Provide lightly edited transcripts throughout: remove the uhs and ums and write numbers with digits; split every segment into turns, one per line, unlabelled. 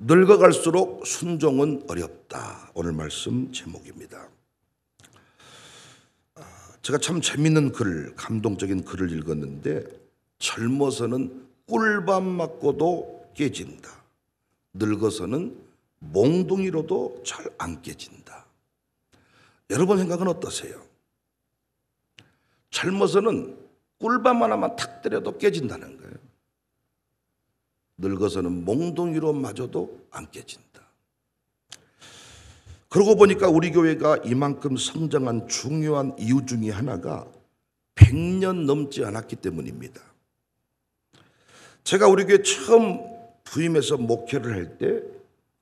늙어갈수록 순종은 어렵다. 오늘 말씀 제목입니다. 제가 참 재밌는 글, 감동적인 글을 읽었는데, 젊어서는 꿀밤 맞고도 깨진다. 늙어서는 몽둥이로도 잘 안 깨진다. 여러분 생각은 어떠세요? 젊어서는 꿀밤 하나만 탁 때려도 깨진다는 거예요. 늙어서는 몽둥이로 맞아도 안 깨진다. 그러고 보니까 우리 교회가 이만큼 성장한 중요한 이유 중에 하나가 100년 넘지 않았기 때문입니다. 제가 우리 교회 처음 부임해서 목회를 할 때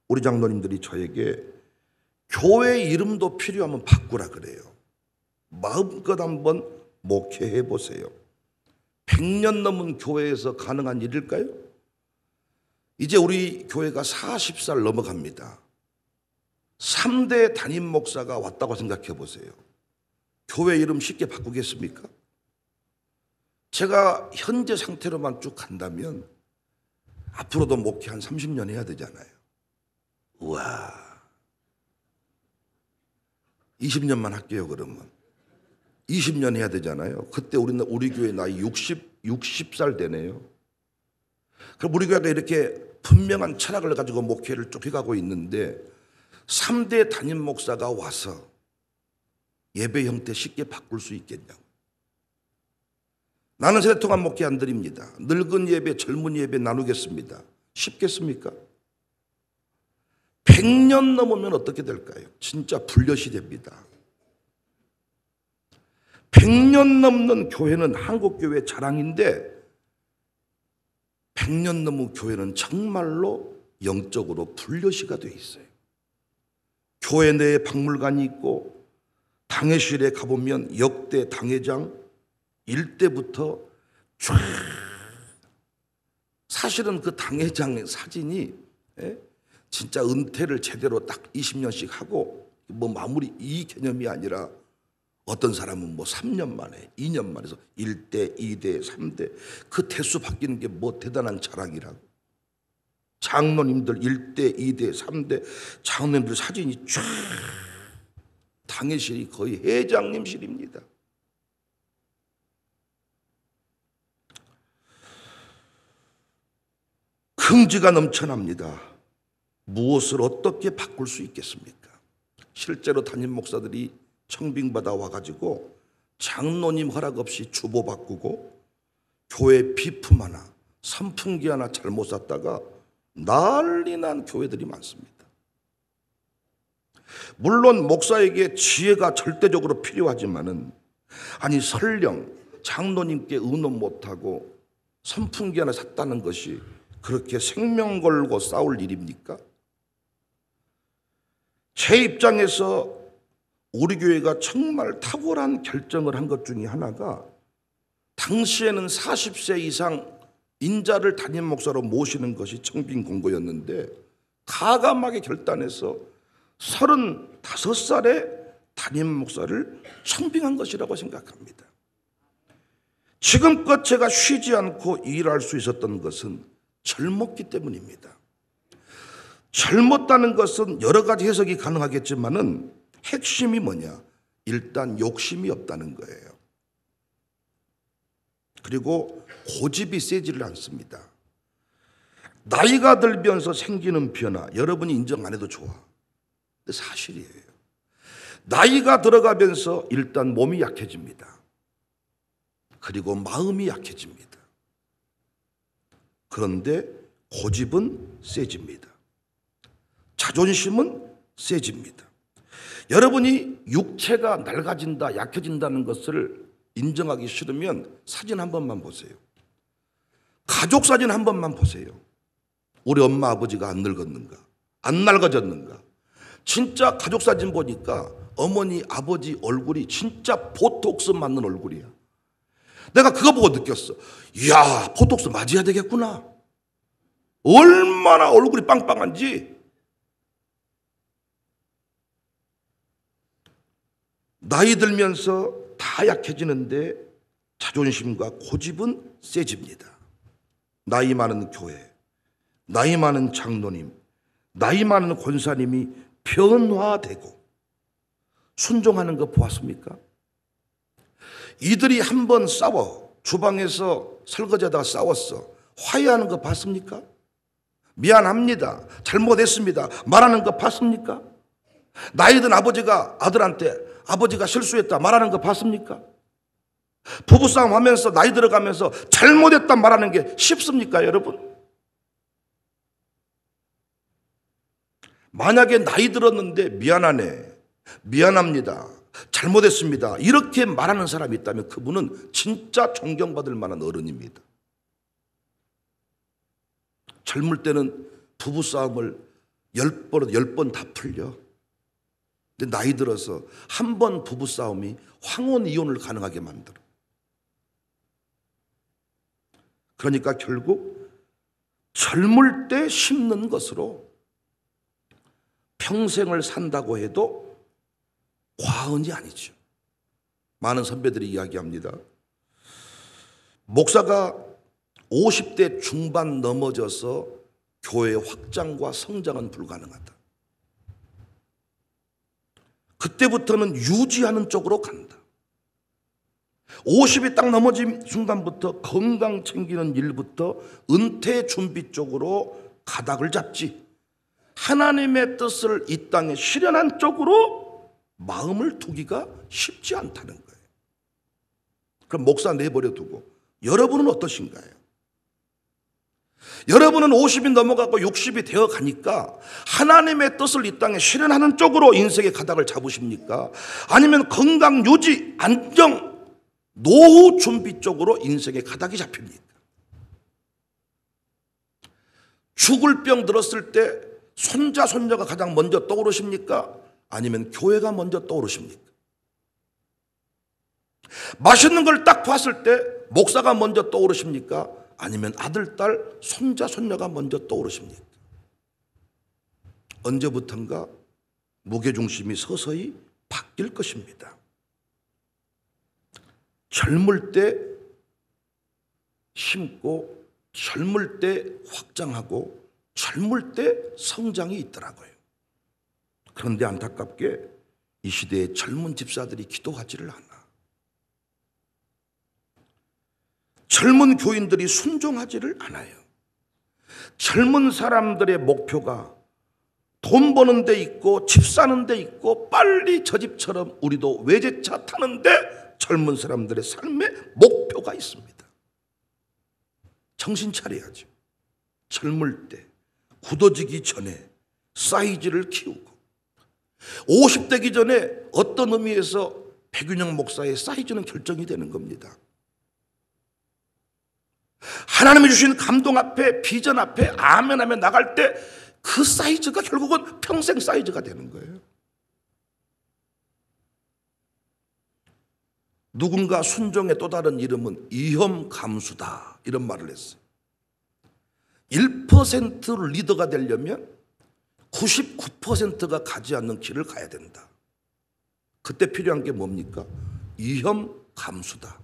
우리 장로님들이 저에게 교회 이름도 필요하면 바꾸라 그래요. 마음껏 한번 목회해 보세요. 100년 넘은 교회에서 가능한 일일까요? 이제 우리 교회가 40살 넘어갑니다. 3대 담임 목사가 왔다고 생각해 보세요. 교회 이름 쉽게 바꾸겠습니까? 제가 현재 상태로만 쭉 간다면 앞으로도 목회 한 30년 해야 되잖아요. 우와, 20년만 할게요. 그러면 20년 해야 되잖아요. 그때 우리 교회 나이 60살 되네요. 그럼 우리 교회가 이렇게 분명한 철학을 가지고 목회를 쭉 해가고 있는데 3대 담임 목사가 와서 예배 형태 쉽게 바꿀 수 있겠냐고. 나는 세대 동안 목회 안 드립니다. 늙은 예배, 젊은 예배 나누겠습니다. 쉽겠습니까? 100년 넘으면 어떻게 될까요? 진짜 불려시 됩니다. 100년 넘는 교회는 한국교회 자랑인데 100년 넘은 교회는 정말로 영적으로 불려시가 돼 있어요. 교회 내에 박물관이 있고 당회실에 가보면 역대 당회장 일대부터 쫙, 사실은 그 당회장의 사진이 진짜 은퇴를 제대로 딱 20년씩 하고 뭐 마무리 이 개념이 아니라 어떤 사람은 뭐 3년 만에 2년 만에 해서 1대, 2대, 3대 그 대수 바뀌는 게 뭐 대단한 자랑이라고. 장로님들 1대, 2대, 3대 장로님들 사진이 쫙, 당회실이 거의 회장님실입니다. 긍지가 넘쳐납니다. 무엇을 어떻게 바꿀 수 있겠습니까? 실제로 담임 목사들이 청빙받아 와가지고 장로님 허락 없이 주보 바꾸고 교회 비품 하나, 선풍기 하나 잘못 샀다가 난리 난 교회들이 많습니다. 물론 목사에게 지혜가 절대적으로 필요하지만은, 아니 설령 장로님께 의논 못하고 선풍기 하나 샀다는 것이 그렇게 생명 걸고 싸울 일입니까? 제 입장에서 우리 교회가 정말 탁월한 결정을 한 것 중에 하나가, 당시에는 40세 이상 인자를 담임 목사로 모시는 것이 청빙 공고였는데 가감하게 결단해서 35살에 담임 목사를 청빙한 것이라고 생각합니다. 지금껏 제가 쉬지 않고 일할 수 있었던 것은 젊었기 때문입니다. 젊었다는 것은 여러 가지 해석이 가능하겠지만은 핵심이 뭐냐? 일단 욕심이 없다는 거예요. 그리고 고집이 세지를 않습니다. 나이가 들면서 생기는 변화, 여러분이 인정 안 해도 좋아. 근데 사실이에요. 나이가 들어가면서 일단 몸이 약해집니다. 그리고 마음이 약해집니다. 그런데 고집은 세집니다. 자존심은 세집니다. 여러분이 육체가 낡아진다, 약해진다는 것을 인정하기 싫으면 사진 한 번만 보세요. 가족 사진 한 번만 보세요. 우리 엄마 아버지가 안 늙었는가? 안 낡아졌는가? 진짜 가족 사진 보니까 어머니 아버지 얼굴이 진짜 보톡스 맞는 얼굴이야. 내가 그거 보고 느꼈어. 이야, 보톡스 맞아야 되겠구나. 얼마나 얼굴이 빵빵한지. 나이 들면서 다 약해지는데 자존심과 고집은 세집니다. 나이 많은 교회, 나이 많은 장로님, 나이 많은 권사님이 변화되고 순종하는 거 보았습니까? 이들이 한번 싸워 주방에서 설거지하다가 싸웠어. 화해하는 거 봤습니까? 미안합니다, 잘못했습니다 말하는 거 봤습니까? 나이 든 아버지가 아들한테 아버지가 실수했다 말하는 거 봤습니까? 부부싸움 하면서 나이 들어가면서 잘못했다 말하는 게 쉽습니까, 여러분? 만약에 나이 들었는데 미안하네, 미안합니다, 잘못했습니다 이렇게 말하는 사람이 있다면 그분은 진짜 존경받을 만한 어른입니다. 젊을 때는 부부싸움을 10번 다 풀려. 근데 나이 들어서 한 번 부부싸움이 황혼 이혼을 가능하게 만들어. 그러니까 결국 젊을 때 심는 것으로 평생을 산다고 해도 과언이 아니죠. 많은 선배들이 이야기합니다. 목사가 50대 중반 넘어져서 교회 확장과 성장은 불가능하다. 그때부터는 유지하는 쪽으로 간다. 50이 딱 넘어진 순간부터 건강 챙기는 일부터 은퇴 준비 쪽으로 가닥을 잡지, 하나님의 뜻을 이 땅에 실현한 쪽으로 마음을 두기가 쉽지 않다는 거예요. 그럼 목사 내버려 두고 여러분은 어떠신가요? 여러분은 50이 넘어가고 60이 되어 가니까 하나님의 뜻을 이 땅에 실현하는 쪽으로 인생의 가닥을 잡으십니까? 아니면 건강 유지, 안정, 노후 준비 쪽으로 인생의 가닥이 잡힙니까? 죽을 병 들었을 때 손자, 손녀가 가장 먼저 떠오르십니까? 아니면 교회가 먼저 떠오르십니까? 맛있는 걸 딱 봤을 때 목사가 먼저 떠오르십니까? 아니면 아들, 딸, 손자, 손녀가 먼저 떠오르십니까? 언제부턴가 무게중심이 서서히 바뀔 것입니다. 젊을 때 심고 젊을 때 확장하고 젊을 때 성장이 있더라고요. 그런데 안타깝게 이 시대의 젊은 집사들이 기도하지를 않아. 젊은 교인들이 순종하지를 않아요. 젊은 사람들의 목표가 돈 버는 데 있고 집 사는 데 있고 빨리 저 집처럼 우리도 외제차 타는데 젊은 사람들의 삶의 목표가 있습니다. 정신 차려야죠. 젊을 때 굳어지기 전에 사이즈를 키우고 50대기 전에 어떤 의미에서 백윤영 목사의 사이즈는 결정이 되는 겁니다. 하나님이 주신 감동 앞에, 비전 앞에 아멘하며 나갈 때 그 사이즈가 결국은 평생 사이즈가 되는 거예요. 누군가 순종의 또 다른 이름은 위험 감수다 이런 말을 했어요. 1% 리더가 되려면 99%가 가지 않는 길을 가야 된다. 그때 필요한 게 뭡니까? 위험 감수다.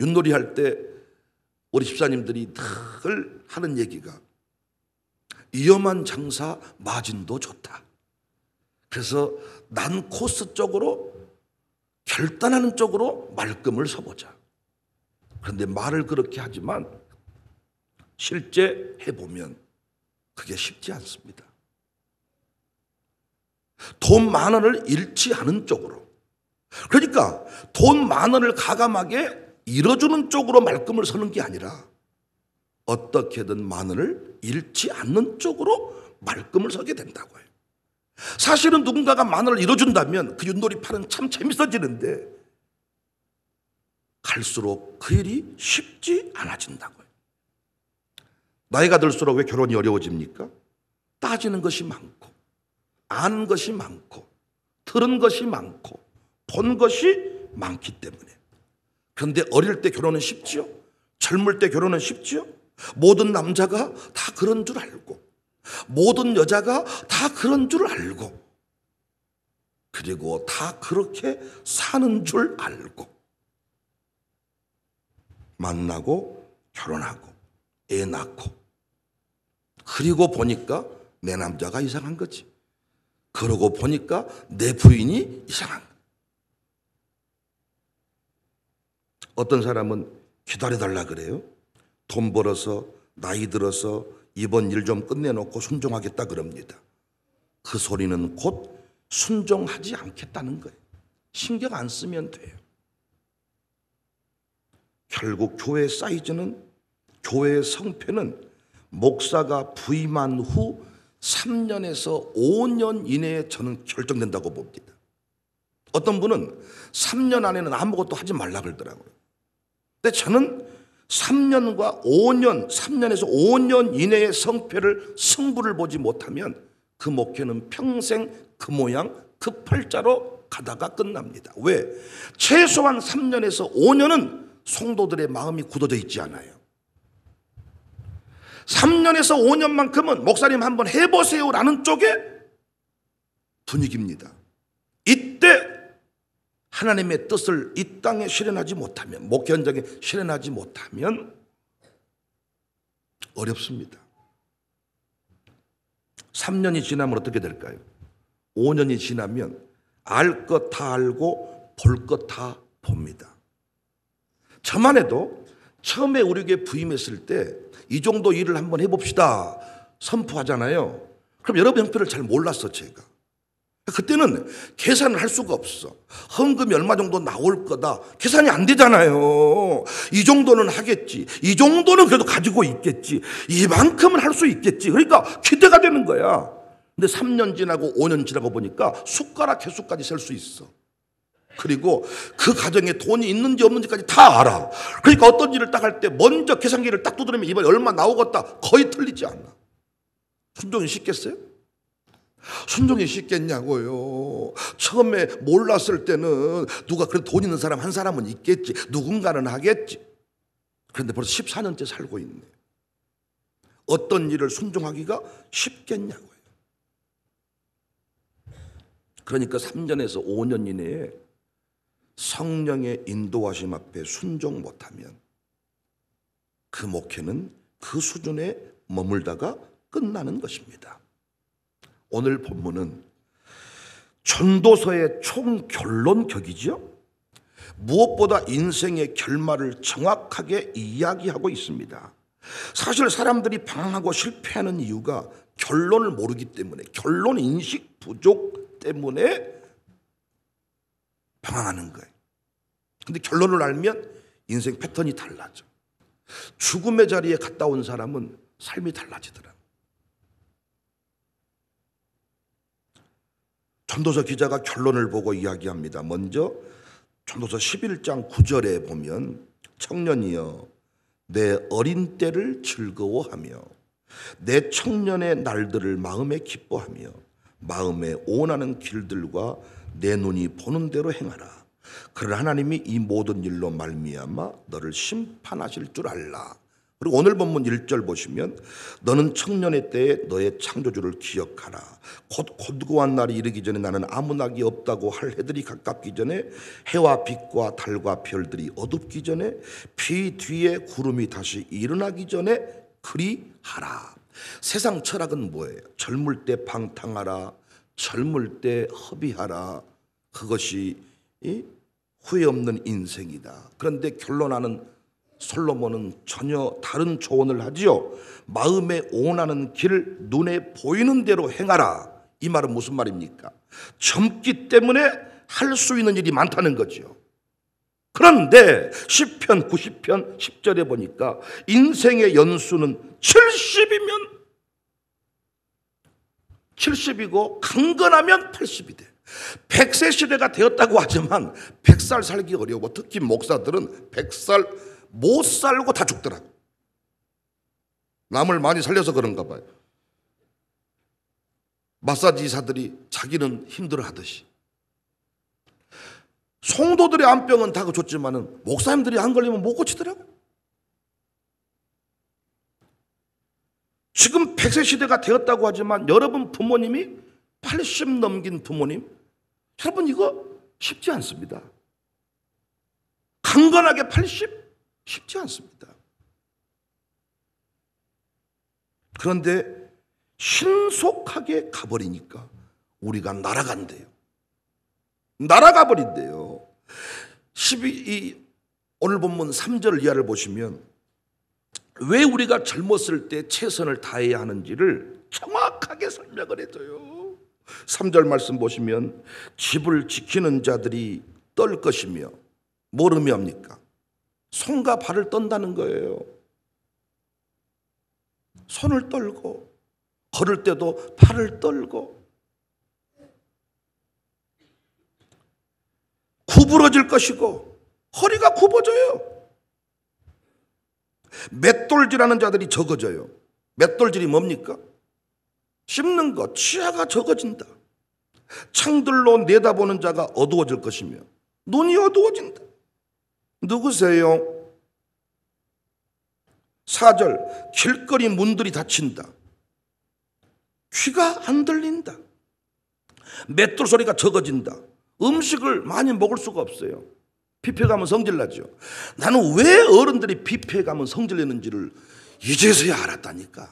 윷놀이 할 때 우리 집사님들이 늘 하는 얘기가 위험한 장사 마진도 좋다. 그래서 난 코스 쪽으로 결단하는 쪽으로 말끔을 서보자. 그런데 말을 그렇게 하지만 실제 해보면 그게 쉽지 않습니다. 돈 만 원을 잃지 않은 쪽으로, 그러니까 돈 만 원을 가감하게 잃어주는 쪽으로 말끔을 서는 게 아니라 어떻게든 만 원을 잃지 않는 쪽으로 말끔을 서게 된다고요. 사실은 누군가가 만 원을 잃어준다면 그 윷놀이판은 참 재밌어지는데 갈수록 그 일이 쉽지 않아진다고요. 나이가 들수록 왜 결혼이 어려워집니까? 따지는 것이 많고 아는 것이 많고 들은 것이 많고 본 것이 많기 때문에. 그런데 어릴 때 결혼은 쉽지요? 젊을 때 결혼은 쉽지요? 모든 남자가 다 그런 줄 알고 모든 여자가 다 그런 줄 알고 그리고 다 그렇게 사는 줄 알고 만나고 결혼하고 애 낳고 그리고 보니까 내 남자가 이상한 거지. 그러고 보니까 내 부인이 이상한 거야. 어떤 사람은 기다려달라 그래요. 돈 벌어서 나이 들어서 이번 일 좀 끝내놓고 순종하겠다 그럽니다. 그 소리는 곧 순종하지 않겠다는 거예요. 신경 안 쓰면 돼요. 결국 교회 사이즈는, 교회의 성패는 목사가 부임한 후 3년에서 5년 이내에 저는 결정된다고 봅니다. 어떤 분은 3년 안에는 아무것도 하지 말라 그러더라고요. 근데 저는 3년과 5년, 3년에서 5년 이내의 성패를, 승부를 보지 못하면 그 목회는 평생 그 모양 그 팔자로 가다가 끝납니다. 왜? 최소한 3년에서 5년은 성도들의 마음이 굳어져 있지 않아요. 3년에서 5년만큼은 목사님 한번 해보세요라는 쪽의 분위기입니다. 이때 하나님의 뜻을 이 땅에 실현하지 못하면, 목회 현장에 실현하지 못하면 어렵습니다. 3년이 지나면 어떻게 될까요? 5년이 지나면 알 것 다 알고 볼 것 다 봅니다. 저만 해도 처음에 우리 교회 부임했을 때 이 정도 일을 한번 해봅시다 선포하잖아요. 그럼 여러분 형편을 잘 몰랐어 제가. 그때는 계산을 할 수가 없어. 헌금이 얼마 정도 나올 거다. 계산이 안 되잖아요. 이 정도는 하겠지. 이 정도는 그래도 가지고 있겠지. 이만큼은 할 수 있겠지. 그러니까 기대가 되는 거야. 근데 3년 지나고 5년 지나고 보니까 숟가락 개수까지 셀 수 있어. 그리고 그 가정에 돈이 있는지 없는지까지 다 알아. 그러니까 어떤 일을 딱 할 때 먼저 계산기를 딱 두드리면 이번에 얼마 나오겠다. 거의 틀리지 않아. 순종이 쉽겠어요? 순종이 쉽겠냐고요. 처음에 몰랐을 때는 누가 그래도 돈 있는 사람 한 사람은 있겠지. 누군가는 하겠지. 그런데 벌써 14년째 살고 있네. 어떤 일을 순종하기가 쉽겠냐고요. 그러니까 3년에서 5년 이내에 성령의 인도하심 앞에 순종 못하면 그 목회는 그 수준에 머물다가 끝나는 것입니다. 오늘 본문은 전도서의 총결론격이죠. 무엇보다 인생의 결말을 정확하게 이야기하고 있습니다. 사실 사람들이 방황하고 실패하는 이유가 결론을 모르기 때문에, 결론 인식 부족 때문에 방황하는 거예요. 근데 결론을 알면 인생 패턴이 달라져. 죽음의 자리에 갔다 온 사람은 삶이 달라지더라. 전도서 기자가 결론을 보고 이야기합니다. 먼저 전도서 11장 9절에 보면 청년이여 내 어린 때를 즐거워하며 내 청년의 날들을 마음에 기뻐하며 마음에 원하는 길들과 내 눈이 보는 대로 행하라. 그러나 하나님이 이 모든 일로 말미암아 너를 심판하실 줄 알라. 그리고 오늘 본문 1절 보시면 너는 청년의 때에 너의 창조주를 기억하라. 곧 고고한 날이 이르기 전에 나는 아무 낙이 없다고 할 해들이 가깝기 전에 해와 빛과 달과 별들이 어둡기 전에 비 뒤에 구름이 다시 일어나기 전에 그리하라. 세상 철학은 뭐예요? 젊을 때 방탕하라. 젊을 때 허비하라. 그것이 후회 없는 인생이다. 그런데 결론하는 솔로몬은 전혀 다른 조언을 하지요. 마음에 원하는 길을 눈에 보이는 대로 행하라. 이 말은 무슨 말입니까? 젊기 때문에 할 수 있는 일이 많다는 거죠. 그런데 10편 90편 10절에 보니까 인생의 연수는 70이면 70이고 강건하면 80이 돼. 100세 시대가 되었다고 하지만 100살 살기 어려워. 특히 목사들은 100살 못 살고 다 죽더라고. 남을 많이 살려서 그런가 봐요. 마사지 의사들이 자기는 힘들어 하듯이. 성도들의 암병은 다 고쳤지만은 목사님들이 안 걸리면 못 고치더라고. 지금 100세 시대가 되었다고 하지만 여러분 부모님이 80 넘긴 부모님, 여러분 이거 쉽지 않습니다. 강건하게 80? 쉽지 않습니다. 그런데 신속하게 가버리니까 우리가 날아간대요. 날아가 버린대요. 오늘 본문 3절 이하를 보시면 왜 우리가 젊었을 때 최선을 다해야 하는지를 정확하게 설명을 해줘요. 3절 말씀 보시면 집을 지키는 자들이 떨 것이며 뭘 의미합니까? 손과 발을 떤다는 거예요. 손을 떨고 걸을 때도 발을 떨고 구부러질 것이고 허리가 굽어져요. 맷돌질하는 자들이 적어져요. 맷돌질이 뭡니까? 씹는 것, 치아가 적어진다. 창들로 내다보는 자가 어두워질 것이며 눈이 어두워진다. 누구세요? 4절 길거리 문들이 닫힌다. 귀가 안 들린다. 맷돌 소리가 적어진다. 음식을 많이 먹을 수가 없어요. 뷔페 가면 성질나죠. 나는 왜 어른들이 뷔페 가면 성질내는지를 이제서야 알았다니까.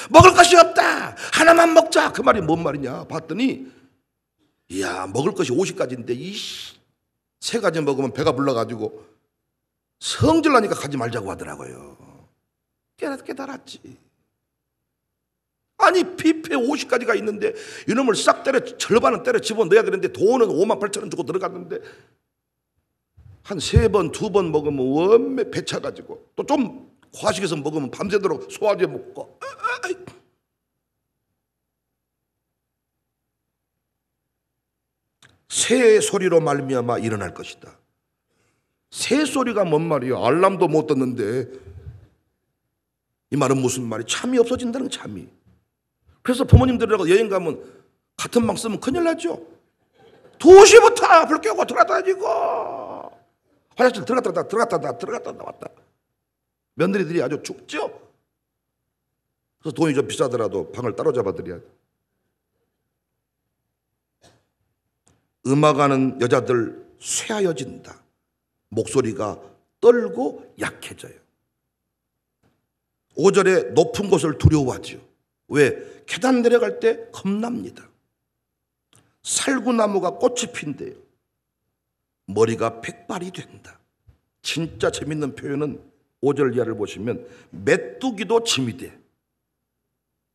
먹을 것이 없다. 하나만 먹자. 그 말이 뭔 말이냐 봤더니 이야 먹을 것이 50가지인데 이 세 가지 먹으면 배가 불러가지고 성질나니까 가지 말자고 하더라고요. 깨달았지. 아니 뷔페 50가지가 있는데 이놈을 싹 때려 절반은 때려 집어넣어야 되는데 돈은 58,000원 주고 들어갔는데 한 3번 2번 먹으면 원매 배 차가지고 또 좀 과식해서 먹으면 밤새도록 소화제 먹고 새 소리로 말미암아 일어날 것이다. 새 소리가 뭔 말이야? 알람도 못 듣는데 이 말은 무슨 말이? 잠이 없어진다는 잠이. 그래서 부모님들하고 여행 가면 같은 방 쓰면 큰일 나죠. 2시부터 불 켜고 들어갔다 다니고 화장실 들어갔다 나왔다. 며느리들이 아주 죽죠. 그래서 돈이 좀 비싸더라도 방을 따로 잡아드려야 돼. 음악하는 여자들 쇠하여진다. 목소리가 떨고 약해져요. 5절에 높은 곳을 두려워하죠. 왜? 계단 내려갈 때 겁납니다. 살구나무가 꽃이 핀대요. 머리가 백발이 된다. 진짜 재밌는 표현은 5절 이하를 보시면 메뚜기도 짐이 돼.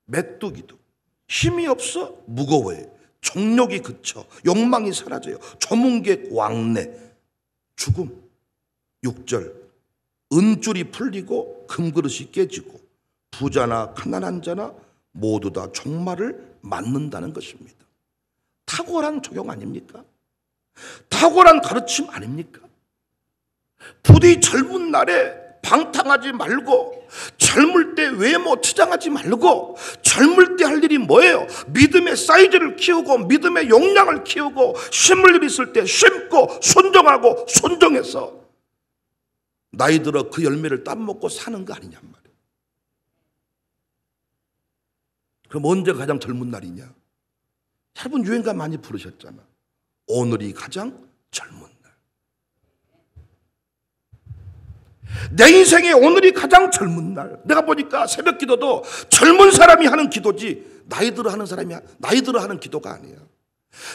메뚜기도 힘이 없어 무거워요. 정욕이 그쳐 욕망이 사라져요. 조문객 왕래 죽음. 6절 은줄이 풀리고 금그릇이 깨지고 부자나 가난한 자나 모두 다 종말을 맞는다는 것입니다. 탁월한 적용 아닙니까? 탁월한 가르침 아닙니까? 부디 젊은 날에 방탕하지 말고 젊을 때 외모 치장하지 말고 젊을 때 할 일이 뭐예요? 믿음의 사이즈를 키우고 믿음의 용량을 키우고 심을 일 있을 때 심고 순종하고 순종해서 나이 들어 그 열매를 따먹고 사는 거 아니냔 말이에요. 그럼 언제가 가장 젊은 날이냐? 여러분 유행가 많이 부르셨잖아. 오늘이 가장 젊은 날. 내 인생에 오늘이 가장 젊은 날. 내가 보니까 새벽 기도도 젊은 사람이 하는 기도지 나이 들어 하는 기도가 아니야.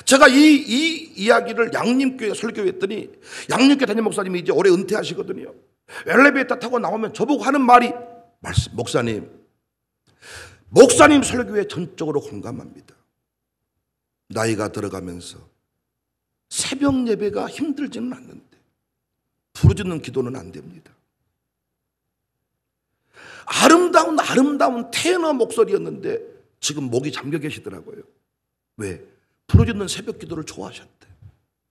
제가 이 이야기를 양림교회 설교했더니 양림교회 담임 목사님이 이제 올해 은퇴하시거든요. 엘리베이터 타고 나오면 저보고 하는 말이 목사님 설교에 전적으로 공감합니다. 나이가 들어가면서 새벽 예배가 힘들지는 않는데 부르짖는 기도는 안 됩니다. 아름다운 테너 목소리였는데 지금 목이 잠겨 계시더라고요. 왜? 부르짖는 새벽 기도를 좋아하셨대.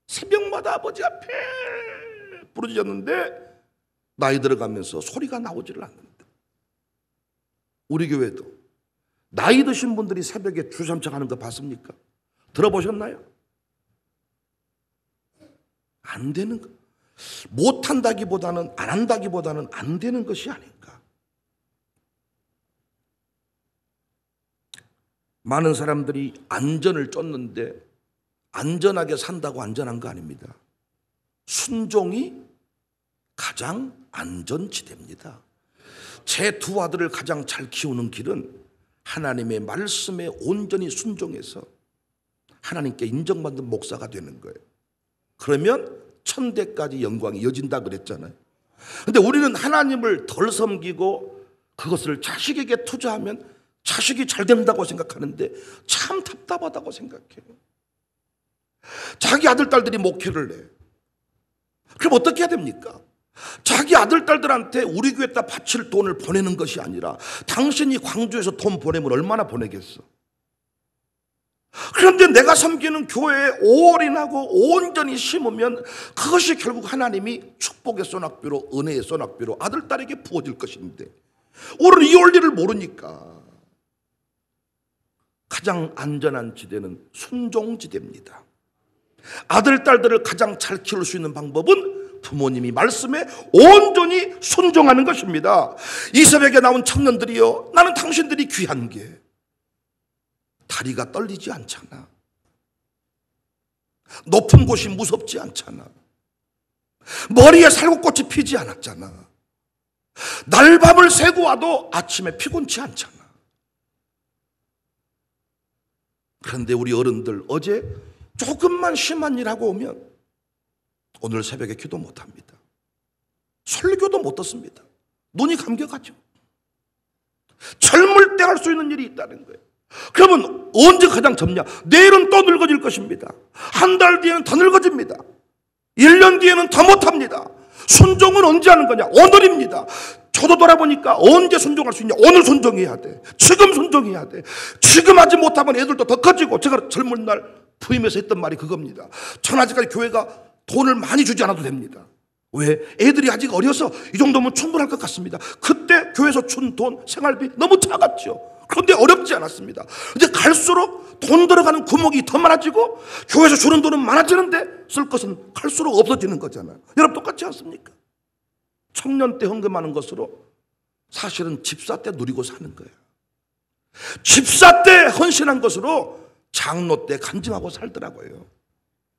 새벽마다 아버지 앞에 부르짖었는데 나이 들어가면서 소리가 나오지를 않는데. 우리 교회도 나이 드신 분들이 새벽에 주삼창 하는 거 봤습니까? 들어보셨나요? 안 되는 거. 못한다기보다는 안 한다기보다는 안 되는 것이 아닌가. 많은 사람들이 안전을 쫓는데 안전하게 산다고 안전한 거 아닙니다. 순종이 가장 안전지대입니다. 제 두 아들을 가장 잘 키우는 길은 하나님의 말씀에 온전히 순종해서 하나님께 인정받는 목사가 되는 거예요. 그러면 천대까지 영광이 이어진다 그랬잖아요. 근데 우리는 하나님을 덜 섬기고 그것을 자식에게 투자하면 자식이 잘 된다고 생각하는데 참 답답하다고 생각해요. 자기 아들, 딸들이 목회를 해. 그럼 어떻게 해야 됩니까? 자기 아들, 딸들한테 우리 교회에다 바칠 돈을 보내는 것이 아니라 당신이 광주에서 돈 보내면 얼마나 보내겠어? 그런데 내가 섬기는 교회에 올인하고 온전히 심으면 그것이 결국 하나님이 축복의 소낙비로, 은혜의 소낙비로 아들, 딸에게 부어질 것인데 우리는 이 원리를 모르니까 가장 안전한 지대는 순종지대입니다. 아들, 딸들을 가장 잘 키울 수 있는 방법은 부모님이 말씀에 온전히 순종하는 것입니다. 이 새벽에 나온 청년들이요, 나는 당신들이 귀한 게 다리가 떨리지 않잖아. 높은 곳이 무섭지 않잖아. 머리에 살구꽃이 피지 않았잖아. 날밤을 새고 와도 아침에 피곤치 않잖아. 그런데 우리 어른들 어제 조금만 심한 일 하고 오면 오늘 새벽에 기도 못합니다. 설교도 못 듣습니다. 눈이 감겨가죠. 젊을 때 할 수 있는 일이 있다는 거예요. 그러면 언제 가장 젊냐? 내일은 또 늙어질 것입니다. 한 달 뒤에는 더 늙어집니다. 1년 뒤에는 더 못합니다. 순종은 언제 하는 거냐? 오늘입니다. 저도 돌아보니까 언제 순종할 수 있냐? 오늘 순종해야 돼. 지금 순종해야 돼. 지금 하지 못하면 애들도 더 커지고, 제가 젊은 날 부임해서 했던 말이 그겁니다. 전 아직까지 교회가 돈을 많이 주지 않아도 됩니다. 왜? 애들이 아직 어려서 이 정도면 충분할 것 같습니다. 그때 교회에서 준 돈, 생활비 너무 작았죠. 그런데 어렵지 않았습니다. 이제 갈수록 돈 들어가는 구멍이 더 많아지고 교회에서 주는 돈은 많아지는데 쓸 것은 갈수록 없어지는 거잖아요. 여러분 똑같지 않습니까? 청년 때 헌금하는 것으로 사실은 집사 때 누리고 사는 거예요. 집사 때 헌신한 것으로 장로 때 간증하고 살더라고요.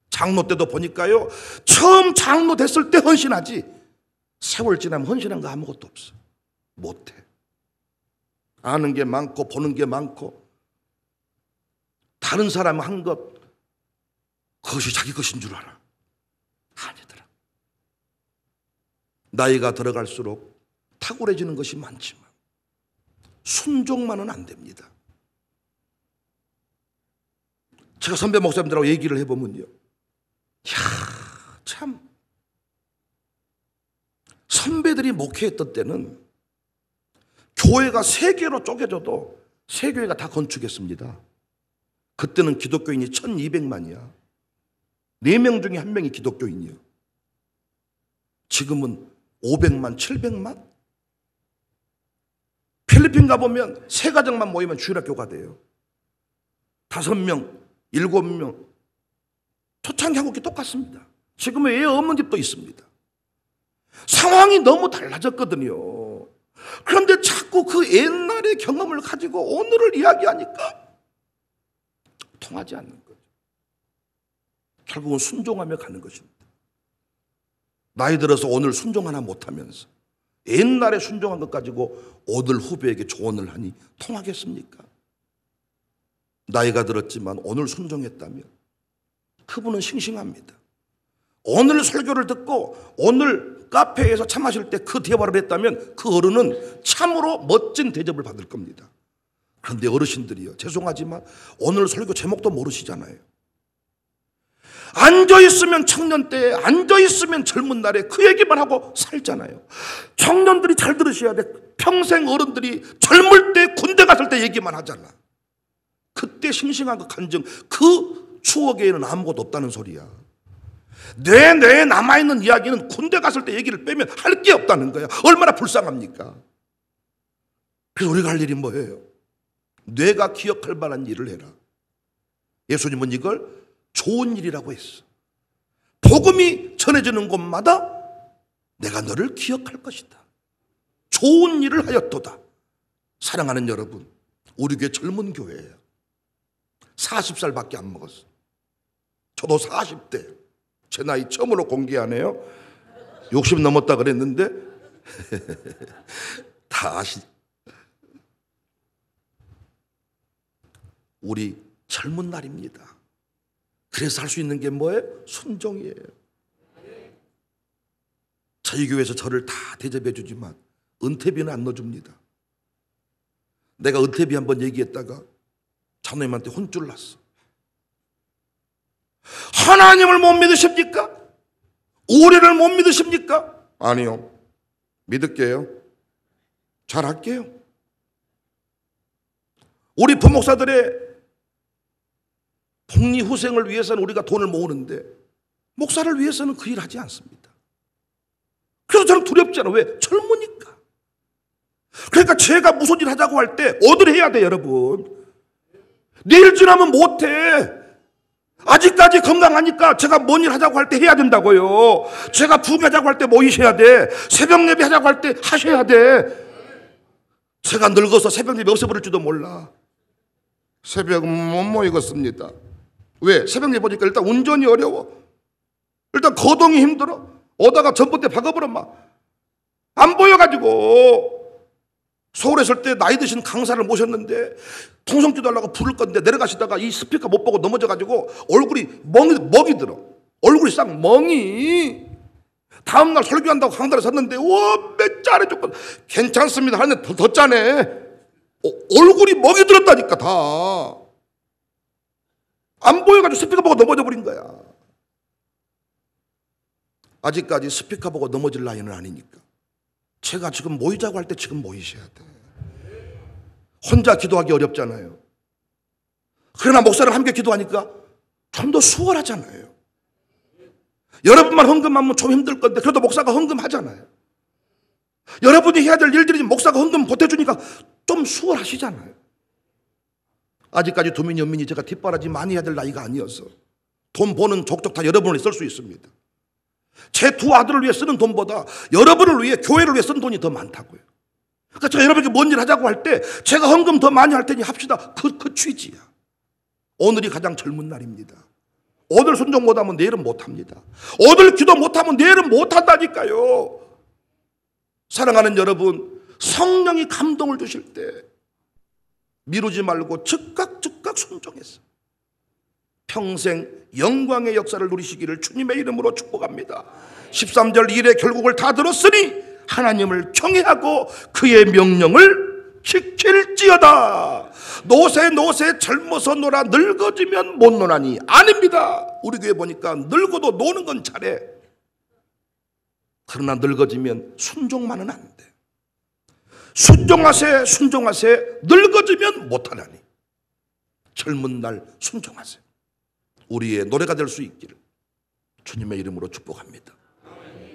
장로 때도 보니까요, 처음 장로 됐을 때 헌신하지 세월 지나면 헌신한 거 아무것도 없어. 못해. 아는 게 많고 보는 게 많고 다른 사람 한 것 그것이 자기 것인 줄 알아. 아니더라. 나이가 들어갈수록 탁월해지는 것이 많지만 순종만은 안 됩니다. 제가 선배 목사님들하고 얘기를 해보면요, 참 선배들이 목회했던 때는 교회가 세 개로 쪼개져도 세 교회가 다 건축했습니다. 그때는 기독교인이 1200만이야. 4명 중에 1명이 기독교인이요. 지금은 500만, 700만? 필리핀 가보면 세 가정만 모이면 주일학교가 돼요. 5명, 7명. 초창기 한국이 똑같습니다. 지금은 애 없는 집도 있습니다. 상황이 너무 달라졌거든요. 그런데 자꾸 그 옛날의 경험을 가지고 오늘을 이야기하니까 통하지 않는 거죠. 결국은 순종하며 가는 것입니다. 나이 들어서 오늘 순종 하나 못하면서 옛날에 순종한 것 가지고 오늘 후배에게 조언을 하니 통하겠습니까? 나이가 들었지만 오늘 순종했다면 그분은 싱싱합니다. 오늘 설교를 듣고 오늘 카페에서 차 마실 때 그 대화를 했다면 그 어른은 참으로 멋진 대접을 받을 겁니다. 그런데 어르신들이요, 죄송하지만 오늘 설교 제목도 모르시잖아요. 앉아있으면 청년 때, 앉아있으면 젊은 날에 그 얘기만 하고 살잖아요. 청년들이 잘 들으셔야 돼. 평생 어른들이 젊을 때 군대 갔을 때 얘기만 하잖아. 그때 싱싱한 그 간증, 그 추억에는 아무것도 없다는 소리야. 내 뇌에 남아있는 이야기는 군대 갔을 때 얘기를 빼면 할 게 없다는 거야. 얼마나 불쌍합니까? 그래서 우리가 할 일이 뭐예요? 뇌가 기억할 만한 일을 해라. 예수님은 이걸 좋은 일이라고 했어. 복음이 전해지는 곳마다 내가 너를 기억할 것이다. 좋은 일을 하였도다. 사랑하는 여러분, 우리 교회 젊은 교회예요. 40살밖에 안 먹었어. 저도 40대. 제 나이 처음으로 공개하네요. 60 넘었다 그랬는데 다 아시. 우리 젊은 날입니다. 그래서 할 수 있는 게 뭐예요? 순종이에요. 저희 교회에서 저를 다 대접해 주지만 은퇴비는 안 넣어줍니다. 내가 은퇴비 한번 얘기했다가 장로님한테 혼쭐 났어. 하나님을 못 믿으십니까? 우리를 못 믿으십니까? 아니요. 믿을게요. 잘할게요. 우리 부목사들의 복리후생을 위해서는 우리가 돈을 모으는데 목사를 위해서는 그 일 하지 않습니다. 그래서 저는 두렵지 않아요. 왜? 젊으니까. 그러니까 제가 무슨 일 하자고 할 때 오늘 해야 돼, 여러분. 내일 지나면 못해. 아직까지 건강하니까 제가 뭔 일 하자고 할 때 해야 된다고요. 제가 부흥하자고 할 때 모이셔야 돼. 새벽 예배 하자고 할 때 하셔야 돼. 제가 늙어서 새벽 예배 없애버릴지도 몰라. 새벽은 못 모이겠습니다. 왜? 새벽 예배 보니까 일단 운전이 어려워. 일단 거동이 힘들어. 오다가 전봇대 박아버려 막. 안 보여가지고. 서울에 있을 때 나이 드신 강사를 모셨는데 통성기도 하려고 부를 건데 내려가시다가 이 스피커 못 보고 넘어져가지고 얼굴이 멍이 들어. 얼굴이 싹 멍이. 다음날 설교한다고 강단에 섰는데 몇 짜리 조건 괜찮습니다 하는데 더 짜네. 얼굴이 멍이 들었다니까 다. 안 보여가지고 스피커 보고 넘어져 버린 거야. 아직까지 스피커 보고 넘어질 나이는 아니니까 제가 지금 모이자고 할 때 지금 모이셔야 돼. 혼자 기도하기 어렵잖아요. 그러나 목사랑 함께 기도하니까 좀 더 수월하잖아요. 여러분만 헌금하면 좀 힘들 건데 그래도 목사가 헌금하잖아요. 여러분이 해야 될 일들이 목사가 헌금 보태주니까 좀 수월하시잖아요. 아직까지 도민 연민이 제가 뒷바라지 많이 해야 될 나이가 아니어서 돈 버는 족족 다 여러분을 쓸 수 있습니다. 제 두 아들을 위해 쓰는 돈보다 여러분을 위해 교회를 위해 쓴 돈이 더 많다고요. 그러니까 제가 여러분에게 뭔 일 하자고 할 때 제가 헌금 더 많이 할 테니 합시다. 그 취지야. 오늘이 가장 젊은 날입니다. 오늘 순종 못하면 내일은 못합니다. 오늘 기도 못하면 내일은 못한다니까요. 사랑하는 여러분, 성령이 감동을 주실 때 미루지 말고 즉각 순종해서 평생 영광의 역사를 누리시기를 주님의 이름으로 축복합니다. 13절 일의 결국을 다 들었으니 하나님을 경외하고 그의 명령을 지킬지어다. 노새 젊어서 놀아 늙어지면 못 노나니. 아닙니다. 우리 교회 보니까 늙어도 노는 건 잘해. 그러나 늙어지면 순종만은 안 돼. 순종하세. 늙어지면 못하나니. 젊은 날 순종하세요. 우리의 노래가 될 수 있기를 주님의 이름으로 축복합니다.